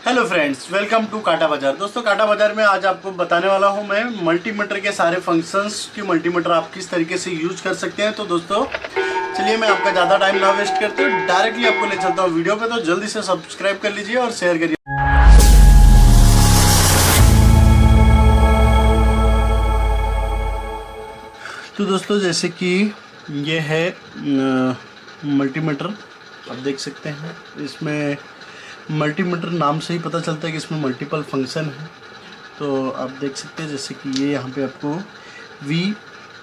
Hello friends, welcome to काटा बाजार। दोस्तों, काटा बाजार में आज आपको बताने वाला हूं मैं मल्टीमीटर के सारे फंक्शंस कि मल्टीमीटर आप किस तरीके से यूज कर सकते हैं। तो दोस्तों चलिए, मैं आपका ज़्यादा टाइम ना वेस्ट करते हुए डायरेक्टली आपको ले चलता हूं वीडियो पे। तो जल्दी से सब्सक्राइब कर लीजिए और शेयर करिए। तो दोस्तों, जैसे कि ये है मल्टीमीटर, आप देख सकते हैं। इसमें मल्टीमीटर नाम से ही पता चलता है कि इसमें मल्टीपल फंक्शन है। तो आप देख सकते हैं जैसे कि ये यहाँ पे आपको V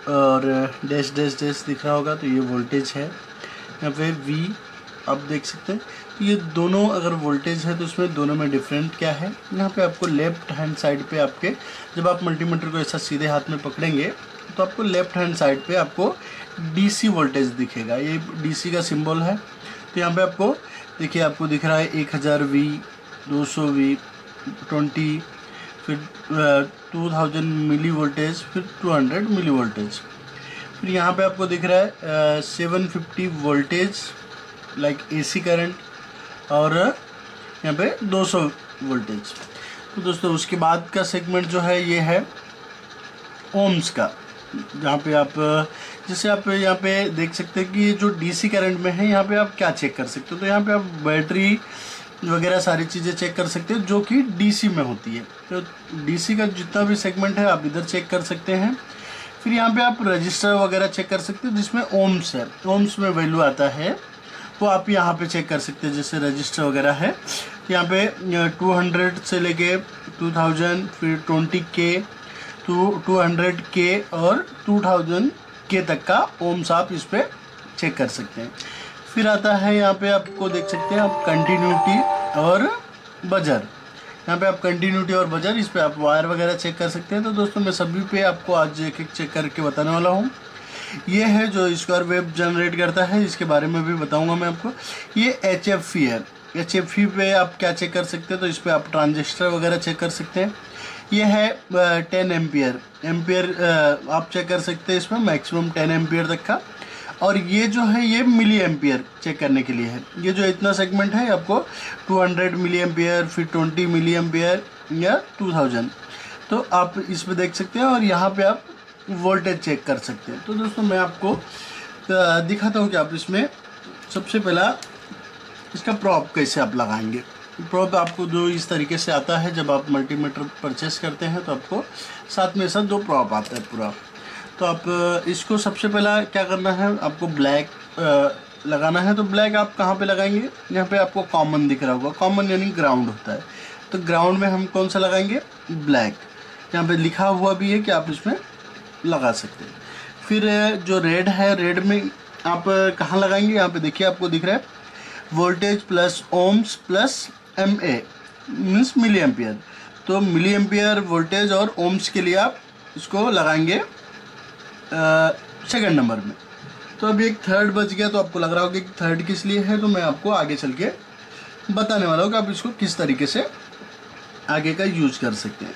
और डैश डैश डैश दिख रहा होगा, तो ये वोल्टेज है। यहाँ पे V आप देख सकते हैं। ये दोनों अगर वोल्टेज है तो इसमें दोनों में डिफरेंट क्या है। यहाँ पे आपको लेफ्ट हैंड साइड पे आपके, जब आप मल्टीमीटर को ऐसा सीधे हाथ में पकड़ेंगे तो आपको लेफ्ट हैंड साइड पे आपको DC वोल्टेज दिखेगा। ये DC का सिंबल है। तो यहाँ पे आपको देखिए, आपको दिख रहा है 1000 V, 200 V, 20, फिर 2000 मिली वोल्टेज, फिर 200 मिली वोल्टेज। फिर यहाँ पे आपको दिख रहा है 750 वोल्टेज लाइक AC करंट, और यहाँ पे 200 वोल्टेज। तो दोस्तों, उसके बाद का सेगमेंट जो है ये है ओम्स का, जहाँ पे आप जैसे आप यहाँ पे देख सकते हैं कि ये जो DC करंट में है, यहाँ पे आप क्या चेक कर सकते हो। तो यहाँ पे आप बैटरी वगैरह सारी चीज़ें चेक कर सकते हो जो कि DC में होती है। तो DC का जितना भी सेगमेंट है आप इधर चेक कर सकते हैं। फिर यहाँ पे आप रजिस्टर वगैरह चेक कर सकते हो जिसमें ओम्स है, ओम्स में वैल्यू आता है, तो आप यहाँ पे चेक कर सकते हैं। जैसे रजिस्टर वगैरह है, यहाँ पे 200 से लेके 2000, फिर 20K, 200K और 2000K तक का ओम्स आप इस पर चेक कर सकते हैं। फिर आता है यहाँ पे आपको देख सकते हैं आप कंटिन्यूटी और बजर। यहाँ पे आप कंटिन्यूटी और बजर, इस पर आप वायर वगैरह चेक कर सकते हैं। तो दोस्तों, मैं सभी पे आपको आज एक एक चेक करके बताने वाला हूँ। ये है जो स्क्वायर वेव जनरेट करता है, इसके बारे में भी बताऊँगा मैं आपको। ये HFE है। HFE पे आप क्या चेक कर सकते हैं, तो इस पर आप ट्रांजिस्टर वगैरह चेक कर सकते हैं। ये है 10 एम्पियर आप चेक कर सकते हैं इसमें, मैक्सिमम 10 एम्पियर तक का। और ये जो है ये मिली एम्पियर चेक करने के लिए है। ये जो इतना सेगमेंट है आपको 200 मिली एम्पियर, फिर 20 मिली एम्पियर या 2000, तो आप इस पे देख सकते हैं। और यहाँ पे आप वोल्टेज चेक कर सकते हैं। तो दोस्तों, मैं आपको दिखाता हूँ कि आप इसमें सबसे पहला इसका प्रॉप कैसे आप लगाएंगे। प्रॉप आपको जो इस तरीके से आता है, जब आप मल्टीमीटर परचेस करते हैं तो आपको साथ में साथ 2 प्रॉप आता है पूरा। तो आप इसको सबसे पहला क्या करना है, आपको ब्लैक लगाना है। तो ब्लैक आप कहाँ पे लगाएंगे, यहाँ पे आपको कॉमन दिख रहा होगा। कॉमन यानी ग्राउंड होता है। तो ग्राउंड में हम कौन सा लगाएंगे, ब्लैक। यहाँ पे लिखा हुआ भी है कि आप इसमें लगा सकते हैं। फिर जो रेड है, रेड में आप कहाँ लगाएंगे, यहाँ पे देखिए आपको दिख रहा है voltage plus ohms plus MA means milli ampere. तो मिली एम्पियर वोल्टेज और ओम्स के लिए आप इसको लगाएंगे सेकंड नंबर में। तो अभी एक थर्ड बच गया, तो आपको लग रहा होगा कि थर्ड किस लिए है। तो मैं आपको आगे चल के बताने वाला हूँ कि आप इसको किस तरीके से आगे का यूज कर सकते हैं।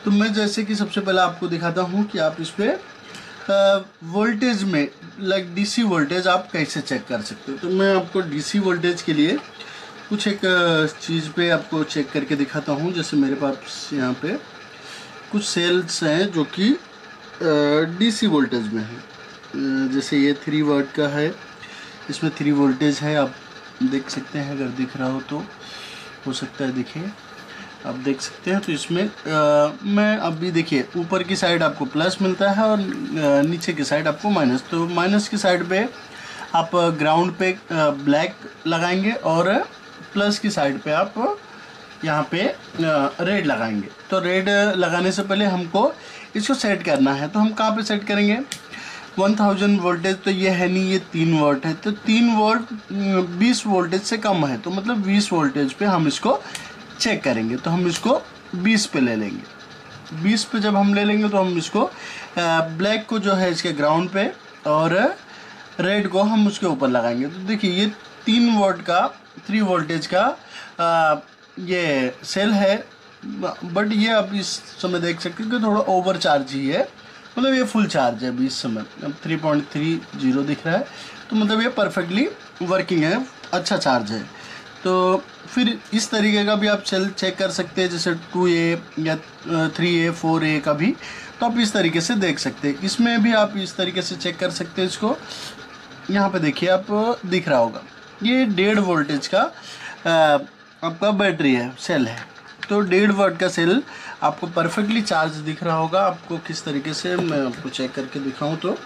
तो मैं जैसे कि सबसे पहले आपको दिखाता हूँ कि आप इस पर वोल्टेज में लाइक DC वोल्टेज आप कैसे चेक कर सकते हो। तो मैं आपको DC वोल्टेज के लिए कुछ एक चीज़ पे आपको चेक करके दिखाता हूँ। जैसे मेरे पास यहाँ पे कुछ सेल्स हैं जो कि DC वोल्टेज में है। जैसे ये 3 वाट का है, इसमें 3 वोल्टेज है, आप देख सकते हैं। अगर दिख रहा हो सकता है, देखिए आप देख सकते हैं। तो इसमें मैं अभी देखिए, ऊपर की साइड आपको प्लस मिलता है और नीचे की साइड आपको माइनस। तो माइनस की साइड पे आप ग्राउंड पे ब्लैक लगाएंगे और प्लस की साइड पे आप यहाँ पे रेड लगाएंगे। तो रेड लगाने से पहले हमको इसको सेट करना है। तो हम कहाँ पे सेट करेंगे, 1000 वोल्टेज तो ये है नहीं, ये 3 वोल्ट है। तो 3 वोल्ट 20 वोल्टेज से कम है, तो मतलब 20 वोल्टेज पे हम इसको चेक करेंगे। तो हम इसको 20 पे ले लेंगे। 20 पे जब हम ले लेंगे तो हम इसको ब्लैक को जो है इसके ग्राउंड पे और रेड को हम उसके ऊपर लगाएंगे। तो देखिए, ये 3 वोल्टेज का ये सेल है, बट ये आप इस समय देख सकते हैं कि थोड़ा ओवर चार्ज ही है। मतलब ये फुल चार्ज है अभी इस समय, अब 3.30 दिख रहा है। तो मतलब ये परफेक्टली वर्किंग है, अच्छा चार्ज है। तो फिर इस तरीके का भी आप सेल चेक कर सकते हैं, जैसे 2A या 3A 4A का भी, तो आप इस तरीके से देख सकते हैं। इसमें भी आप इस तरीके से चेक कर सकते हैं इसको। यहाँ पे देखिए, आप दिख रहा होगा ये 1.5 वोल्टेज का आपका बैटरी है, सेल है। तो 1.5 वाट का सेल आपको परफेक्टली चार्ज दिख रहा होगा। आपको किस तरीके से मैं आपको चेक करके दिखाऊं, तो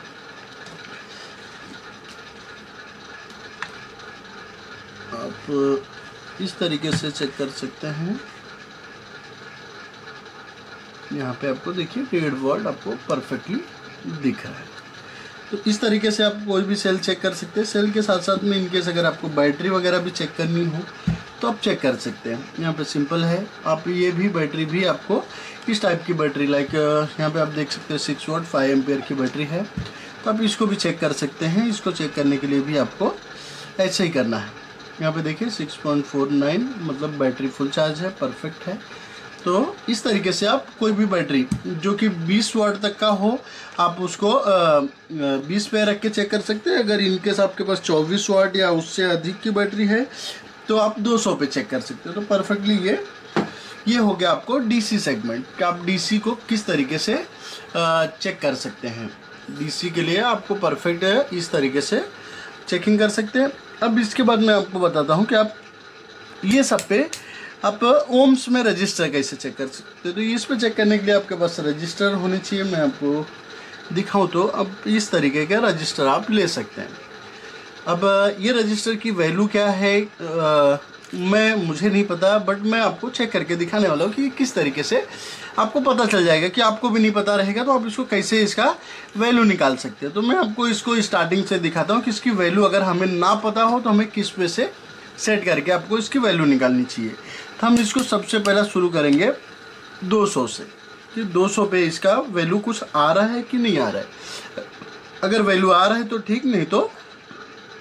आप इस तरीके से चेक कर सकते हैं। यहाँ पे आपको देखिए 1.5 वाट आपको परफेक्टली दिख रहा है। तो इस तरीके से आप कोई भी सेल चेक कर सकते हैं। सेल के साथ साथ में इनकेस अगर आपको बैटरी वगैरह भी चेक करनी हो तो आप चेक कर सकते हैं। यहाँ पे सिंपल है, आप ये भी बैटरी भी आपको इस टाइप की बैटरी, लाइक यहाँ पे आप देख सकते हैं 6 वाट 5 एम्पियर की बैटरी है, तो आप इसको भी चेक कर सकते हैं। इसको चेक करने के लिए भी आपको ऐसे ही करना है। यहाँ पे देखिए 6.49, मतलब बैटरी फुल चार्ज है, परफेक्ट है। तो इस तरीके से आप कोई भी बैटरी जो कि 20 वाट तक का हो, आप उसको 20 पे रख के चेक कर सकते हैं। अगर इनकेस आपके पास 24 वाट या उससे अधिक की बैटरी है तो आप 200 पे चेक कर सकते हो। तो परफेक्टली ये हो गया आपको डीसी सेगमेंट, कि आप डीसी को किस तरीके से चेक कर सकते हैं। डीसी के लिए आपको परफेक्ट इस तरीके से चेकिंग कर सकते हैं। अब इसके बाद मैं आपको बताता हूँ कि आप ये सब पे आप ओम्स में रजिस्टर कैसे चेक कर सकते हैं। तो इस पे चेक करने के लिए आपके पास रजिस्टर होने चाहिए। मैं आपको दिखाऊं तो अब इस तरीके का रजिस्टर आप ले सकते हैं। अब ये रजिस्टर की वैल्यू क्या है मुझे नहीं पता, बट मैं आपको चेक करके दिखाने वाला हूँ कि किस तरीके से आपको पता चल जाएगा। कि आपको भी नहीं पता रहेगा तो आप इसको कैसे इसका वैल्यू निकाल सकते हैं। तो मैं आपको इसको स्टार्टिंग से दिखाता हूँ कि इसकी वैल्यू अगर हमें ना पता हो तो हमें किस पे से सेट करके आपको इसकी वैल्यू निकालनी चाहिए। तो हम इसको सबसे पहला शुरू करेंगे 200 से, कि 200 पे इसका वैल्यू कुछ आ रहा है कि नहीं आ रहा है। अगर वैल्यू आ रहा है तो ठीक, नहीं तो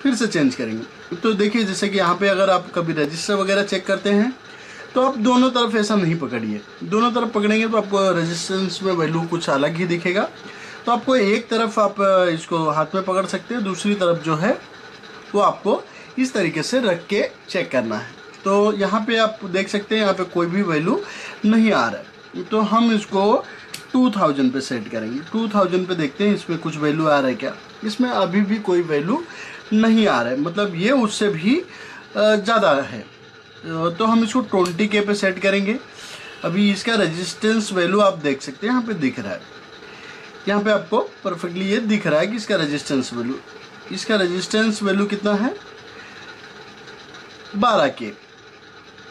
फिर से चेंज करेंगे। तो देखिए, जैसे कि यहाँ पे अगर आप कभी रजिस्टर वगैरह चेक करते हैं तो आप दोनों तरफ ऐसा नहीं पकड़िए। दोनों तरफ पकड़ेंगे तो आपको रेजिस्टेंस में वैल्यू कुछ अलग ही दिखेगा। तो आपको एक तरफ आप इसको हाथ में पकड़ सकते हैं, दूसरी तरफ जो है वो आपको इस तरीके से रख के चेक करना है। तो यहाँ पे आप देख सकते हैं, यहाँ पे कोई भी वैल्यू नहीं आ रहा है। तो हम इसको 2000 पे सेट करेंगे। 2000 पे देखते हैं इसमें कुछ वैल्यू आ रहा है क्या। इसमें अभी भी कोई वैल्यू नहीं आ रहा है, मतलब ये उससे भी ज़्यादा है। तो हम इसको 20K पे सेट करेंगे। अभी इसका रेजिस्टेंस वैल्यू आप देख सकते हैं, यहाँ पे दिख रहा है। यहाँ पे आपको परफेक्टली ये दिख रहा है कि इसका रेजिस्टेंस वैल्यू कितना है, 12K।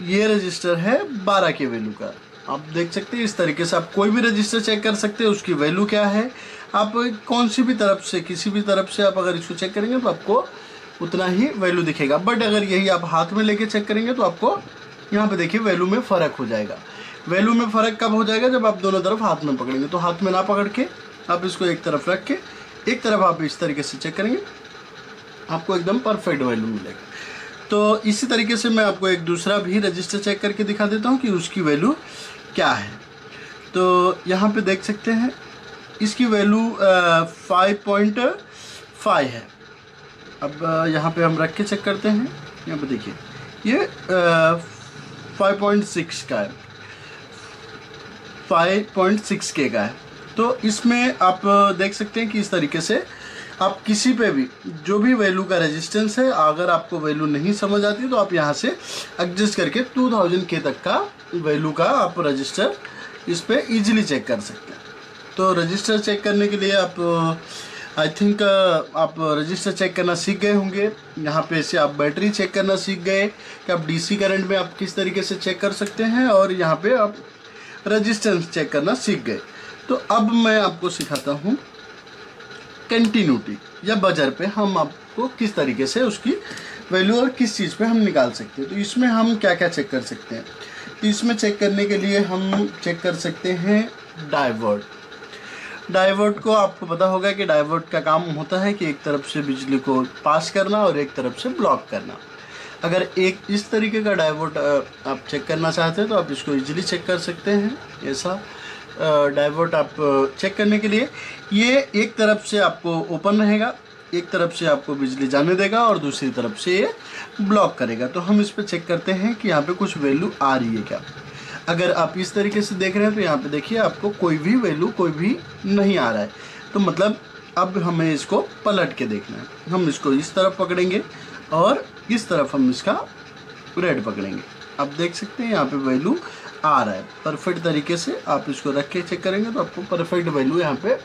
ये रजिस्टर है 12K वैल्यू का। आप देख सकते हैं इस तरीके से आप कोई भी रजिस्टर चेक कर सकते हैं, उसकी वैल्यू क्या है। आप कौन सी भी तरफ से, किसी भी तरफ से आप अगर इसको चेक करेंगे तो आपको उतना ही वैल्यू दिखेगा। बट अगर यही आप हाथ में लेके चेक करेंगे तो आपको यहाँ पे देखिए वैल्यू में फ़र्क हो जाएगा। वैल्यू में फ़र्क कब हो जाएगा, जब आप दोनों तरफ हाथ में पकड़ेंगे। तो हाथ में ना पकड़ के आप इसको एक तरफ रख के एक तरफ आप इस तरीके से चेक करेंगे, आपको एकदम परफेक्ट वैल्यू मिलेगा। तो इसी तरीके से मैं आपको एक दूसरा भी रजिस्टर चेक करके दिखा देता हूँ कि उसकी वैल्यू क्या है। तो यहाँ पे देख सकते हैं इसकी वैल्यू 5.5 है। अब यहाँ पे हम रख के चेक करते हैं। यहाँ पे देखिए ये 5.6 का है, 5.6K का है। तो इसमें आप देख सकते हैं कि इस तरीके से आप किसी पे भी जो भी वैल्यू का रेजिस्टेंस है, अगर आपको वैल्यू नहीं समझ आती तो आप यहाँ से एडजस्ट करके 2000K तक का वैल्यू का आप रजिस्टर इस पे इजीली चेक कर सकते हैं। तो रजिस्टर चेक करने के लिए आप आई थिंक आप रजिस्टर चेक करना सीख गए होंगे। यहाँ पे से आप बैटरी चेक करना सीख गए कि आप डीसी करंट में आप किस तरीके से चेक कर सकते हैं, और यहाँ पे आप रेजिस्टेंस चेक करना सीख गए। तो अब मैं आपको सिखाता हूँ कंटिन्यूटी या बजर पे हम आपको किस तरीके से उसकी वैल्यू और किस चीज़ पे हम निकाल सकते हैं। तो इसमें हम क्या क्या चेक कर सकते हैं। तो इसमें चेक करने के लिए हम चेक कर सकते हैं डाइवर्ट को आपको पता होगा कि डाइवर्ट का काम होता है कि एक तरफ से बिजली को पास करना और एक तरफ से ब्लॉक करना। अगर एक इस तरीके का डाइवर्ट आप चेक करना चाहते हैं तो आप इसको इजीली चेक कर सकते हैं। ऐसा डाइवर्ट आप चेक करने के लिए ये एक तरफ से आपको ओपन रहेगा एक तरफ से आपको बिजली जाने देगा और दूसरी तरफ से ये ब्लॉक करेगा। तो हम इस पर चेक करते हैं कि यहाँ पे कुछ वैल्यू आ रही है क्या। अगर आप इस तरीके से देख रहे हैं तो यहाँ पे देखिए आपको कोई भी वैल्यू कोई भी नहीं आ रहा है। तो मतलब अब हमें इसको पलट के देखना है। हम इसको इस तरफ पकड़ेंगे और इस तरफ हम इसका रेड पकड़ेंगे। आप देख सकते हैं यहाँ पे वैल्यू आ रहा है परफेक्ट तरीके से। आप इसको रख के चेक करेंगे तो आपको परफेक्ट वैल्यू यहाँ पे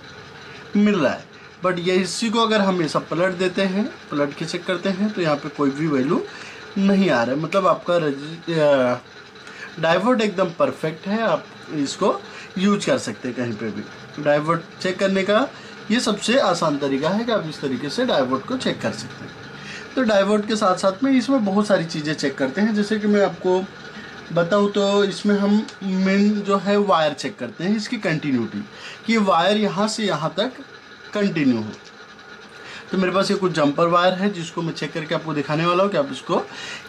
मिल रहा है। बट ये इसी को अगर हम ऐसा पलट देते हैं, पलट के चेक करते हैं, तो यहाँ पे कोई भी वैल्यू नहीं आ रहा है। मतलब आपका डाइवर्ट एकदम परफेक्ट है। आप इसको यूज कर सकते हैं कहीं पे भी। डाइवर्ट चेक करने का ये सबसे आसान तरीका है कि आप इस तरीके से डाइवर्ट को चेक कर सकते हैं। तो डाइवर्ट के साथ साथ में इसमें बहुत सारी चीज़ें चेक करते हैं। जैसे कि मैं आपको बताऊँ तो इसमें हम मेन जो है वायर चेक करते हैं, इसकी कंटिन्यूटी, कि वायर यहाँ से यहाँ तक कंटिन्यू हो। तो मेरे पास ये कुछ जंपर वायर है जिसको मैं चेक करके आपको दिखाने वाला हूँ कि आप इसको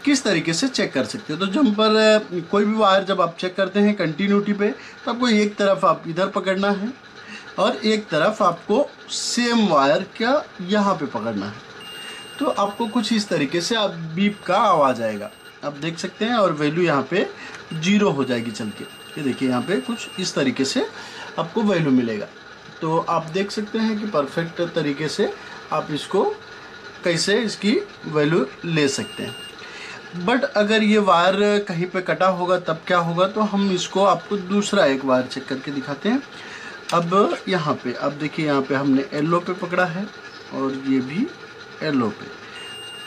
किस तरीके से चेक कर सकते हो। तो जंपर कोई भी वायर जब आप चेक करते हैं कंटिन्यूटी पे, तो आपको एक तरफ आप इधर पकड़ना है और एक तरफ आपको सेम वायर का यहाँ पे पकड़ना है। तो आपको कुछ इस तरीके से आप बीप का आवाज़ आएगा, आप देख सकते हैं, और वैल्यू यहाँ पे 0 हो जाएगी चल के। ये देखिए यहाँ पे कुछ इस तरीके से आपको वैल्यू मिलेगा। तो आप देख सकते हैं कि परफेक्ट तरीके से आप इसको कैसे इसकी वैल्यू ले सकते हैं। बट अगर ये वायर कहीं पे कटा होगा तब क्या होगा, तो हम इसको आपको दूसरा एक वायर चेक करके दिखाते हैं। अब यहाँ पे अब देखिए, यहाँ पे हमने येलो पे पकड़ा है और ये भी येलो पे।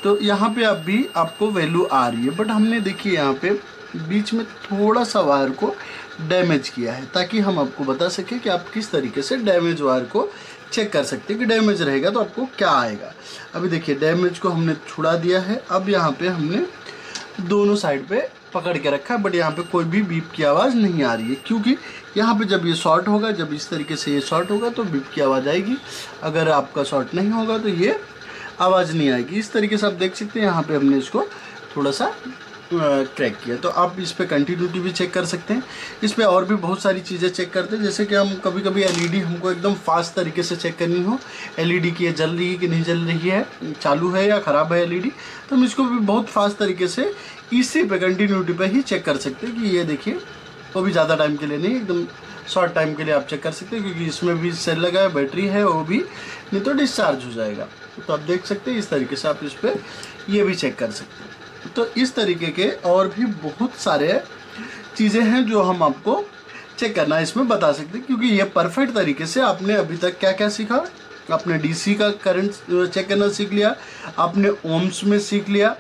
तो यहाँ पे अब भी आपको वैल्यू आ रही है, बट हमने देखिए यहाँ पे बीच में थोड़ा सा वायर को डैमेज किया है, ताकि हम आपको बता सकें कि आप किस तरीके से डैमेज वायर को चेक कर सकते हैं कि डैमेज रहेगा तो आपको क्या आएगा। अभी देखिए डैमेज को हमने छुड़ा दिया है। अब यहाँ पे हमने दोनों साइड पे पकड़ के रखा है, बट यहाँ पे कोई भी बीप की आवाज़ नहीं आ रही है, क्योंकि यहाँ पे जब ये शॉर्ट होगा, जब इस तरीके से ये शॉर्ट होगा तो बीप की आवाज़ आएगी। अगर आपका शॉर्ट नहीं होगा तो ये आवाज़ नहीं आएगी। इस तरीके से आप देख सकते हैं यहाँ पे हमने इसको थोड़ा सा ट्रैक किया। तो आप इस पे कंटिन्यूटी भी चेक कर सकते हैं। इस पे और भी बहुत सारी चीज़ें चेक करते हैं, जैसे कि हम कभी कभी एलईडी हमको एकदम फास्ट तरीके से चेक करनी हो, एलईडी की जल रही है कि नहीं जल रही है, चालू है या ख़राब है एलईडी, तो हम इसको भी बहुत फास्ट तरीके से इसी पे कंटिन्यूटी पे ही चेक कर सकते हैं। कि ये देखिए, वो भी ज़्यादा टाइम के लिए नहीं, एकदम शॉर्ट टाइम के लिए आप चेक कर सकते हैं, क्योंकि इसमें भी सेल लगा है, बैटरी है, वो भी नहीं तो डिस्चार्ज हो जाएगा। तो आप देख सकते हैं इस तरीके से आप इस पर ये भी चेक कर सकते हैं। तो इस तरीके के और भी बहुत सारे चीज़ें हैं जो हम आपको चेक करना इसमें बता सकते हैं, क्योंकि ये परफेक्ट तरीके से आपने अभी तक क्या क्या सीखा। आपने डीसी का करंट चेक करना सीख लिया, आपने ओम्स में सीख लिया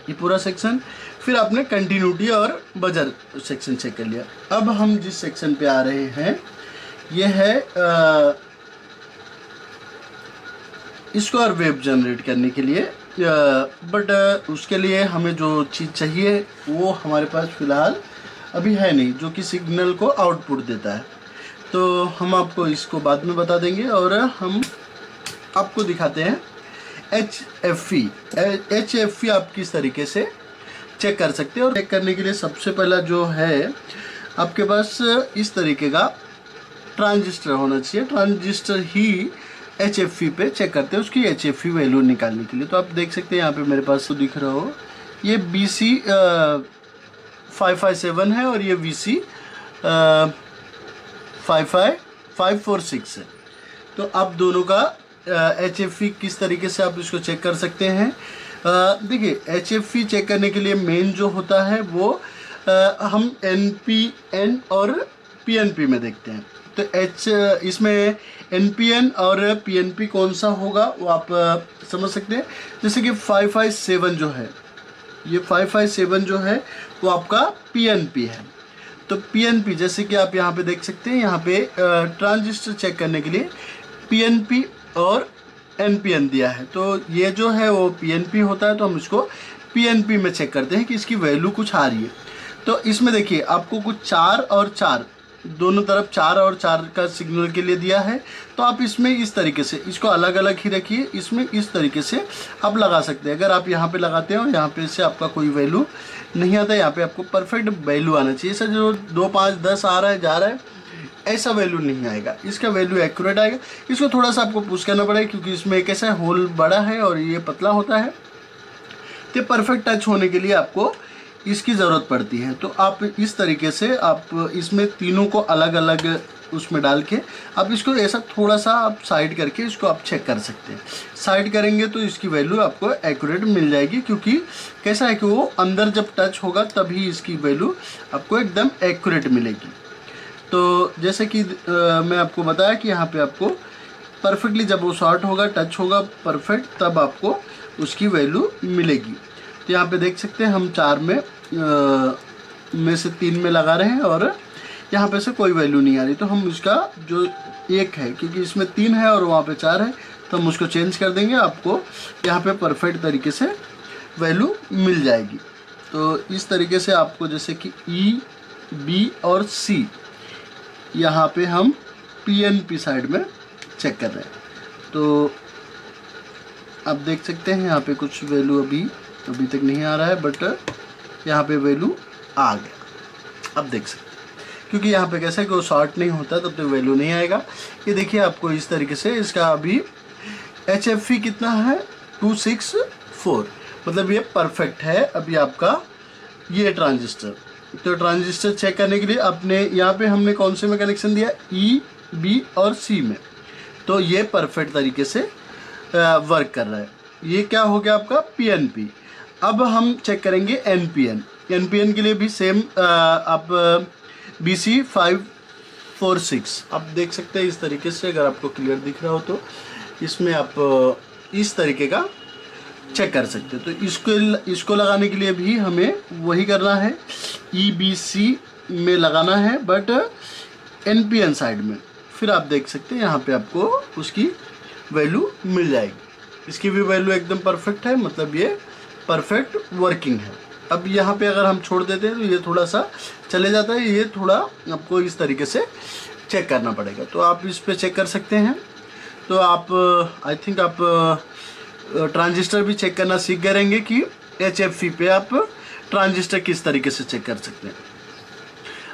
ये पूरा सेक्शन, फिर आपने कंटिन्यूटी और बजर सेक्शन चेक कर लिया। अब हम जिस सेक्शन पे आ रहे हैं ये है स्क्वायर वेव जनरेट करने के लिए। बट उसके लिए हमें जो चीज़ चाहिए वो हमारे पास फ़िलहाल अभी है नहीं, जो कि सिग्नल को आउटपुट देता है। तो हम आपको इसको बाद में बता देंगे, और हम आपको दिखाते हैं HFE। HFE आप किस तरीके से चेक कर सकते हैं। और चेक करने के लिए सबसे पहला जो है आपके पास इस तरीके का ट्रांजिस्टर होना चाहिए। ट्रांजिस्टर ही HFE पे चेक करते हैं उसकी HFE वैल्यू निकालने के लिए। तो आप देख सकते हैं यहाँ पे मेरे पास तो दिख रहा हो, ये BC 557 है और ये VC 546 है। तो आप दोनों का HFE किस तरीके से आप इसको चेक कर सकते हैं। देखिए HFE चेक करने के लिए मेन जो होता है वो हम NPN और PNP में देखते हैं। तो इसमें NPN और PNP कौन सा होगा वो आप समझ सकते हैं। जैसे कि 557 जो है, ये 557 जो है वो आपका PNP है। तो PNP जैसे कि आप यहाँ पे देख सकते हैं, यहाँ पे ट्रांजिस्टर चेक करने के लिए PNP और NPN दिया है। तो ये जो है वो PNP होता है, तो हम इसको PNP में चेक करते हैं कि इसकी वैल्यू कुछ आ रही है। तो इसमें देखिए आपको कुछ 4 और 4 दोनों तरफ 4 और 4 का सिग्नल के लिए दिया है। तो आप इसमें इस तरीके से इसको अलग अलग ही रखिए, इसमें इस तरीके से आप लगा सकते हैं। अगर आप यहाँ पे लगाते हो, यहाँ पे से आपका कोई वैल्यू नहीं आता, यहाँ पे आपको परफेक्ट वैल्यू आना चाहिए। सर जो 2, 5, 10 आ रहा है जा रहा है, ऐसा वैल्यू नहीं आएगा, इसका वैल्यू एक्यूरेट आएगा। इसको थोड़ा सा आपको पुश करना पड़ेगा क्योंकि इसमें एक ऐसा होल बड़ा है और ये पतला होता है, तो परफेक्ट टच होने के लिए आपको इसकी ज़रूरत पड़ती है। तो आप इस तरीके से आप इसमें तीनों को अलग अलग उसमें डाल के आप इसको ऐसा थोड़ा सा आप साइड करके इसको आप चेक कर सकते हैं। साइड करेंगे तो इसकी वैल्यू आपको एक्यूरेट मिल जाएगी, क्योंकि कैसा है कि वो अंदर जब टच होगा तभी इसकी वैल्यू आपको एकदम एक्यूरेट मिलेगी। तो जैसे कि मैं आपको बताया कि यहाँ पे आपको परफेक्टली जब वो शॉर्ट होगा, टच होगा परफेक्ट, तब आपको उसकी वैल्यू मिलेगी। तो यहाँ पे देख सकते हैं हम 4 में से 3 में लगा रहे हैं और यहाँ पे से कोई वैल्यू नहीं आ रही। तो हम इसका जो 1 है, क्योंकि इसमें 3 है और वहाँ पे 4 है, तो हम उसको चेंज कर देंगे, आपको यहाँ पे परफेक्ट तरीके से वैल्यू मिल जाएगी। तो इस तरीके से आपको जैसे कि E, B और C यहाँ पे हम PNP साइड में चेक कर रहे हैं। तो आप देख सकते हैं यहाँ पे कुछ वैल्यू अभी तक नहीं आ रहा है, बट यहाँ पे वैल्यू आ गया। अब देख सकते हैं, क्योंकि यहाँ पे कैसा है कि वो शॉर्ट नहीं होता तब तक वैल्यू नहीं आएगा। ये देखिए आपको इस तरीके से इसका अभी HFE कितना है 264, मतलब ये परफेक्ट है अभी आपका ये ट्रांजिस्टर। तो ट्रांजिस्टर चेक करने के लिए अपने यहाँ पे हमने कौन से में कनेक्शन दिया, E, B और C में, तो ये परफेक्ट तरीके से वर्क कर रहा है। ये क्या हो गया आपका PNP। अब हम चेक करेंगे NPN। NPN के लिए भी सेम आप BC546 आप देख सकते हैं इस तरीके से, अगर आपको क्लियर दिख रहा हो तो इसमें आप इस तरीके का चेक कर सकते हैं। तो इसको लगाने के लिए भी हमें वही करना है, EBC में लगाना है बट NPN साइड में। फिर आप देख सकते हैं यहाँ पे आपको उसकी वैल्यू मिल जाएगी। इसकी भी वैल्यू एकदम परफेक्ट है, मतलब ये परफेक्ट वर्किंग है। अब यहाँ पे अगर हम छोड़ देते हैं तो ये थोड़ा सा चले जाता है, ये थोड़ा आपको इस तरीके से चेक करना पड़ेगा। तो आप इस पे चेक कर सकते हैं। तो आप आई थिंक आप ट्रांजिस्टर भी चेक करना सीख गए रहेंगे कि HFE पे आप ट्रांजिस्टर किस तरीके से चेक कर सकते हैं।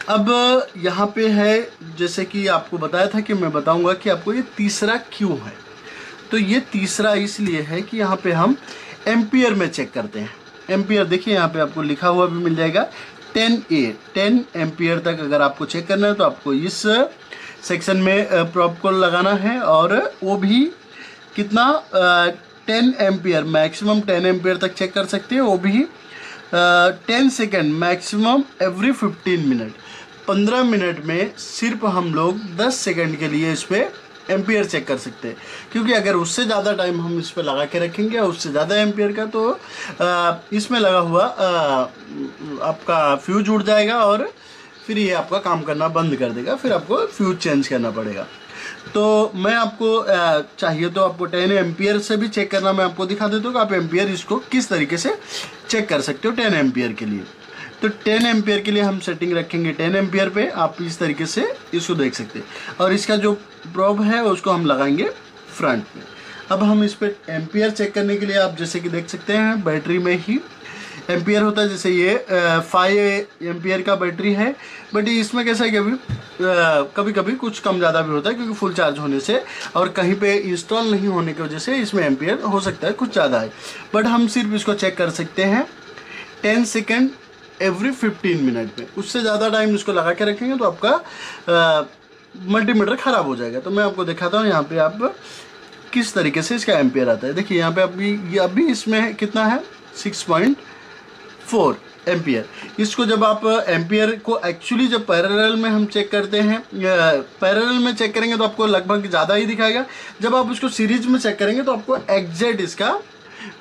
अब यहाँ पे है, जैसे कि आपको बताया था कि मैं बताऊंगा कि आपको ये तीसरा क्यों है। तो ये तीसरा इसलिए है कि यहाँ पे हम एम्पियर में चेक करते हैं। एम्पियर देखिए यहाँ पे आपको लिखा हुआ भी मिल जाएगा 10 एम्पियर तक अगर आपको चेक करना है तो आपको इस सेक्शन में प्रोब को लगाना है, और वो भी कितना 10 एम्पियर, मैक्सिमम 10 एम्पियर तक चेक कर सकते हैं। वो भी 10 second maximum every 15 minute, 15 minute में सिर्फ हम लोग 10 सेकेंड के लिए इस पर एम्पियर चेक कर सकते हैं। क्योंकि अगर उससे ज़्यादा टाइम हम इस पर लगा के रखेंगे और उससे ज़्यादा एम्पियर का, तो इसमें लगा हुआ आपका फ्यूज उड़ जाएगा और फिर ये आपका काम करना बंद कर देगा, फिर आपको फ्यूज चेंज करना पड़ेगा। तो मैं आपको चाहिए तो आपको 10 एम्पियर से भी चेक करना मैं आपको दिखा देता हूँ कि आप एम्पियर इसको किस तरीके से चेक कर सकते हो 10 एम्पियर के लिए। तो 10 एम्पियर के लिए हम सेटिंग रखेंगे 10 एम्पियर पे, आप इस तरीके से इसको देख सकते हैं। और इसका जो प्रोब है उसको हम लगाएंगे फ्रंट में। अब हम इस पर एम्पियर चेक करने के लिए आप जैसे कि देख सकते हैं बैटरी में ही एम्पियर होता है। जैसे ये 5 एम्पियर का बैटरी है, बट इसमें कैसा है कि अभी कभी कभी कुछ कम ज़्यादा भी होता है, क्योंकि फुल चार्ज होने से और कहीं पे इंस्टॉल नहीं होने की वजह से इसमें एम्पियर हो सकता है कुछ ज़्यादा है। बट हम सिर्फ इसको चेक कर सकते हैं 10 सेकेंड एवरी 15 मिनट में। उससे ज़्यादा टाइम इसको लगा के रखेंगे तो आपका मल्टीमीटर ख़राब हो जाएगा। तो मैं आपको दिखाता हूँ यहाँ पे आप किस तरीके से इसका एम्पियर आता है। देखिए यहाँ पे अभी इसमें कितना है 6.4 एम्पियर। इसको जब आप एम्पियर को एक्चुअली जब पैरेलल में हम चेक करते हैं, पैरेलल में चेक करेंगे तो आपको लगभग ज़्यादा ही दिखाएगा। जब आप उसको सीरीज में चेक करेंगे तो आपको एग्जैक्ट इसका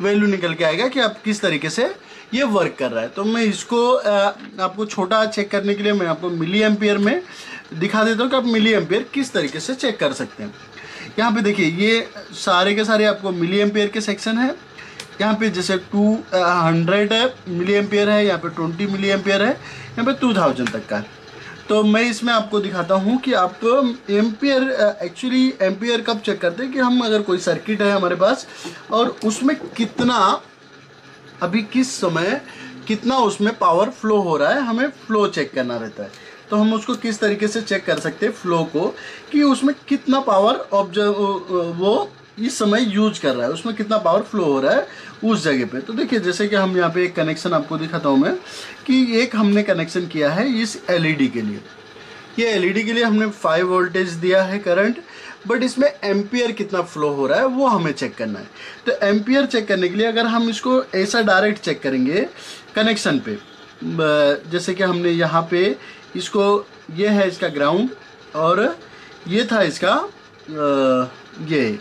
वैल्यू निकल के आएगा कि आप किस तरीके से ये वर्क कर रहा है। तो मैं इसको आपको छोटा चेक करने के लिए मैं आपको मिली एम्पियर में दिखा देता हूँ कि आप मिली एम्पियर किस तरीके से चेक कर सकते हैं। यहाँ पे देखिए ये सारे के सारे आपको मिली एम्पियर के सेक्शन है। यहाँ पे जैसे 200 मिली एम्पियर है, यहाँ पे 20 मिली एम्पियर है, यहाँ पे 2000 तक का है। तो मैं इसमें आपको दिखाता हूँ कि आप एम्पियर एक्चुअली एम्पियर कब चेक करते हैं कि हम अगर कोई सर्किट है हमारे पास और उसमें कितना अभी किस समय कितना उसमें पावर फ्लो हो रहा है, हमें फ्लो चेक करना रहता है। तो हम उसको किस तरीके से चेक कर सकते हैं फ्लो को, कि उसमें कितना पावर वो इस समय यूज कर रहा है, उसमें कितना पावर फ्लो हो रहा है उस जगह पे। तो देखिए जैसे कि हम यहाँ पे एक कनेक्शन आपको दिखाता हूँ मैं, कि एक हमने कनेक्शन किया है इस एलईडी के लिए। ये एलईडी के लिए हमने 5 वोल्टेज दिया है करंट, बट इसमें एम्पियर कितना फ्लो हो रहा है वो हमें चेक करना है। तो एम्पियर चेक करने के लिए अगर हम इसको ऐसा डायरेक्ट चेक करेंगे कनेक्शन पे, जैसे कि हमने यहाँ पे इसको, ये है इसका ग्राउंड और ये था इसका ये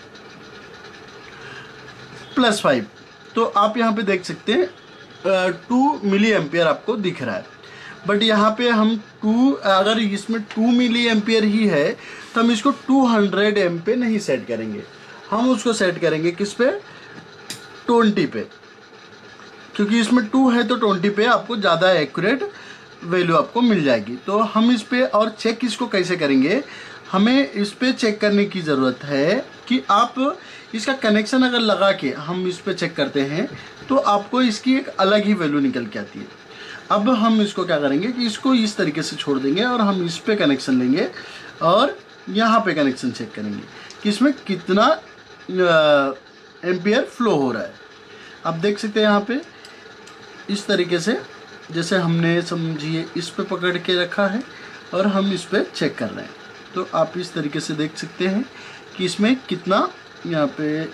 +5, तो आप यहाँ पे देख सकते हैं 2 मिली एम्पियर आपको दिख रहा है। बट यहाँ पे हम अगर इसमें 2 मिली एम्पियर ही है तो हम इसको 200 एम पे नहीं सेट करेंगे, हम उसको सेट करेंगे किस पे, 20 पे, क्योंकि इसमें 2 है तो 20 पे आपको ज़्यादा एक्यूरेट वैल्यू आपको मिल जाएगी। तो हम इस पे और चेक इसको कैसे करेंगे, हमें इस पे चेक करने की ज़रूरत है कि आप इसका कनेक्शन अगर लगा के हम इस पे चेक करते हैं तो आपको इसकी एक अलग ही वैल्यू निकल के आती है। अब हम इसको क्या करेंगे कि इसको इस तरीके से छोड़ देंगे और हम इस पे कनेक्शन लेंगे और यहाँ पे कनेक्शन चेक करेंगे कि इसमें कितना एम्पियर फ्लो हो रहा है। आप देख सकते हैं यहाँ पे इस तरीके से, जैसे हमने समझिए इस पे पकड़ के रखा है और हम इस पे चेक कर रहे हैं। तो आप इस तरीके से देख सकते हैं कि इसमें कितना, यहाँ पे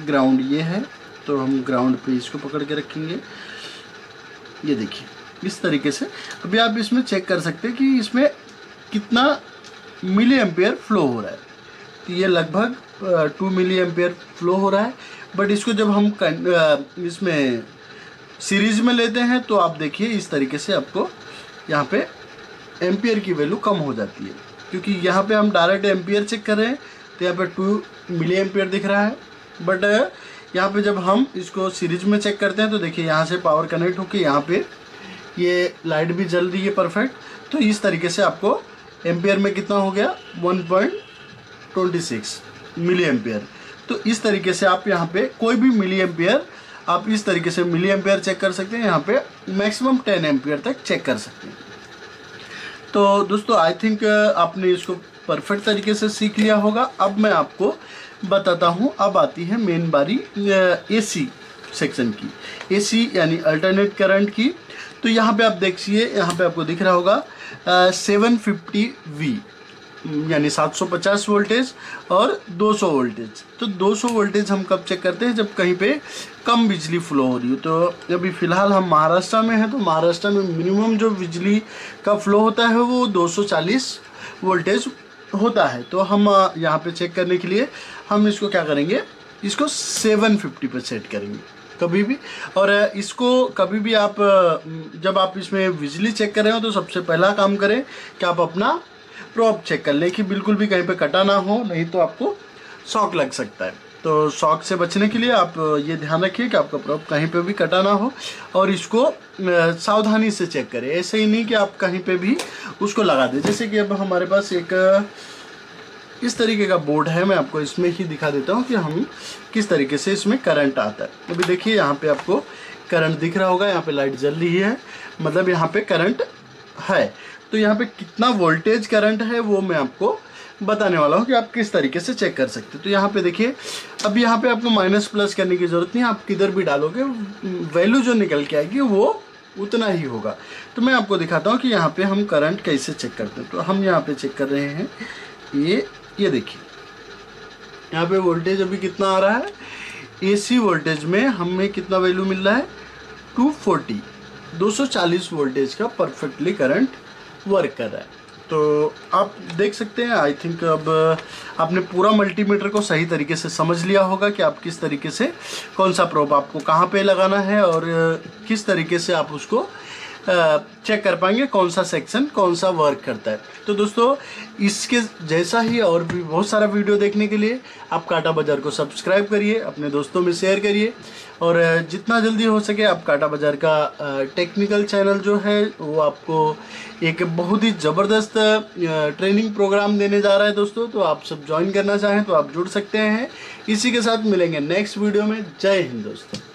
ग्राउंड ये है तो हम ग्राउंड पे इसको पकड़ के रखेंगे। ये देखिए इस तरीके से अभी आप इसमें चेक कर सकते हैं कि इसमें कितना मिली एम्पियर फ्लो हो रहा है। तो ये लगभग 2 मिली एम्पियर फ्लो हो रहा है। बट इसको जब हम इसमें सीरीज़ में लेते हैं तो आप देखिए इस तरीके से आपको यहाँ पे एम्पियर की वैल्यू कम हो जाती है, क्योंकि यहाँ पे हम डायरेक्ट एम्पियर चेक कर रहे हैं तो यहाँ पे 2 मिली एम्पियर दिख रहा है। बट यहाँ पे जब हम इसको सीरीज में चेक करते हैं तो देखिए यहाँ से पावर कनेक्ट होकर यहाँ पे ये लाइट भी जल रही है परफेक्ट। तो इस तरीके से आपको एम्पियर में कितना हो गया, 1.26 मिली एम्पियर। तो इस तरीके से आप यहाँ पे कोई भी मिली एम्पियर आप इस तरीके से मिली एम्पियर चेक कर सकते हैं, यहाँ पे मैक्सिमम 10 एम्पियर तक चेक कर सकते हैं। तो दोस्तों आई थिंक आपने इसको परफेक्ट तरीके से सीख लिया होगा। अब मैं आपको बताता हूँ, अब आती है मेन बारी एसी सेक्शन की, एसी यानी अल्टरनेट करंट की। तो यहाँ पे आप देखिए, यहाँ पे आपको दिख रहा होगा 750V यानी 750 वोल्टेज और 200 वोल्टेज। तो 200 वोल्टेज हम कब चेक करते हैं, जब कहीं पे कम बिजली फ्लो हो रही हो। तो अभी फ़िलहाल हम महाराष्ट्र में हैं, तो महाराष्ट्र में मिनिमम जो बिजली का फ्लो होता है वो 240 वोल्टेज होता है। तो हम यहाँ पे चेक करने के लिए हम इसको क्या करेंगे, इसको 750 पे सेट करेंगे कभी भी। और इसको कभी भी आप जब आप इसमें बिजली चेक कर रहे हो तो सबसे पहला काम करें कि आप अपना प्रोब चेक कर लें कि बिल्कुल भी कहीं पे कटा ना हो, नहीं तो आपको शॉक लग सकता है। तो शॉक से बचने के लिए आप ये ध्यान रखिए कि आपका प्रोब कहीं पे भी कटा ना हो और इसको सावधानी से चेक करें। ऐसे ही नहीं कि आप कहीं पे भी उसको लगा दें। जैसे कि अब हमारे पास एक इस तरीके का बोर्ड है, मैं आपको इसमें ही दिखा देता हूँ कि हम किस तरीके से इसमें करंट आता है। अभी देखिए यहाँ पे आपको करंट दिख रहा होगा, यहाँ पे लाइट जल रही है, मतलब यहाँ पे करंट है। तो यहाँ पे कितना वोल्टेज करंट है वो मैं आपको बताने वाला हूँ कि आप किस तरीके से चेक कर सकते हैं। तो यहाँ पे देखिए, अब यहाँ पे आपको माइनस प्लस करने की ज़रूरत नहीं है, आप किधर भी डालोगे वैल्यू जो निकल के आएगी वो उतना ही होगा। तो मैं आपको दिखाता हूँ कि यहाँ पे हम करंट कैसे चेक करते हैं। तो हम यहाँ पे चेक कर रहे हैं, ये देखिए यहाँ पे वोल्टेज अभी कितना आ रहा है, एसी वोल्टेज में हमें कितना वैल्यू मिल रहा है, 240 वोल्टेज का परफेक्टली करंट वर्क कर रहा है। तो आप देख सकते हैं, आई थिंक अब आपने पूरा मल्टीमीटर को सही तरीके से समझ लिया होगा कि आप किस तरीके से कौन सा प्रोब आपको कहाँ पे लगाना है और किस तरीके से आप उसको चेक कर पाएंगे कौन सा सेक्शन कौन सा वर्क करता है। तो दोस्तों इसके जैसा ही और भी बहुत सारा वीडियो देखने के लिए आप काटा बाज़ार को सब्सक्राइब करिए, अपने दोस्तों में शेयर करिए और जितना जल्दी हो सके आप काटा बाज़ार का टेक्निकल चैनल जो है वो आपको एक बहुत ही ज़बरदस्त ट्रेनिंग प्रोग्राम देने जा रहा है दोस्तों। तो आप सब ज्वाइन करना चाहें तो आप जुड़ सकते हैं। इसी के साथ मिलेंगे नेक्स्ट वीडियो में। जय हिंद दोस्तों।